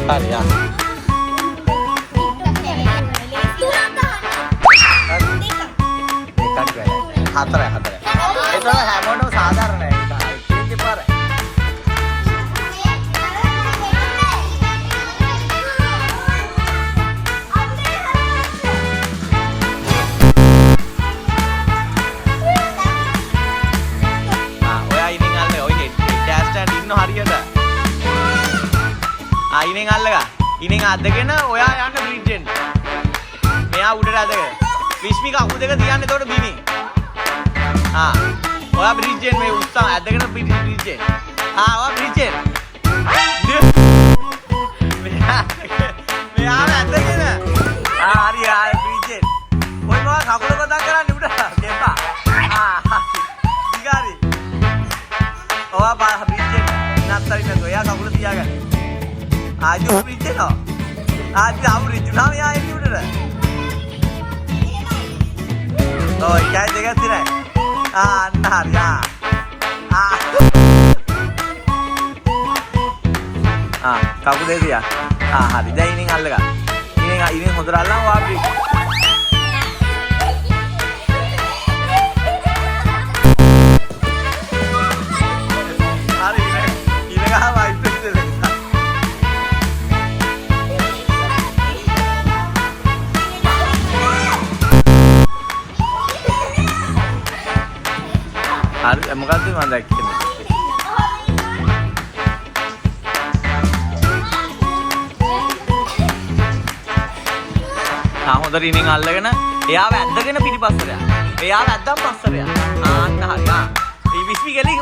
හරි ආ. හතරයි. ඒක හැමෝටම සාධාරණයි. ඒක දෙපාරයි. ඔයා ඉතින් අල්ලේ ඔය ඩෑෂ් ස්ටෑන්ඩ් ඉන්න හරියට. ඉනෙන් අල්ලගා. ඉනෙන් අද්දගෙන ඔයා යන්න බ්‍රිජ් එන්න. මෙයා උඩට අදගෙන. විශ්මික අකුරු දෙක තියන්න එතකොට බිමේ. ඔයා බ්‍රිජ් එන්න මේ උස්සම අද්දගෙන බ්‍රිජ් එන්න. ඔයා බ්‍රිජ් එන්න. මෙයා අද්දගෙන. හරි බ්‍රිජ් එන්න. ඔය මොකක් කකුල පදක් කරන්නේ උඩට. දෙපා. දිගාරි. ඔයා බ්‍රිජ් එන්න. නැත්තරින් ඔයා කකුල තියාගන්න. ආජු බ්‍රිජ් එනවා. ආජු ආව බ්‍රිජ් උනාම යා එන්නේ උඩට. ඔය කයි දෙකක් තියනයි. අන්න හරි. කකුල දෙක තියා. හරි. දැන් ඉනින් අල්ලගන්න. ඉනින් හොඳට අල්ලන් ඔයා බ්‍රිජ්. හරි. ඉන ගහවයි පිටේ. හරි මොකද්ද මම දැක්කේ හොඳට ඉනින් අල්ලගෙන එයාව ඇද්දගෙන පිටිපස්සට යන්න. එයාව ඇද්දන් පස්සට යන්න. අන්න හරි. විශ්මි ගලි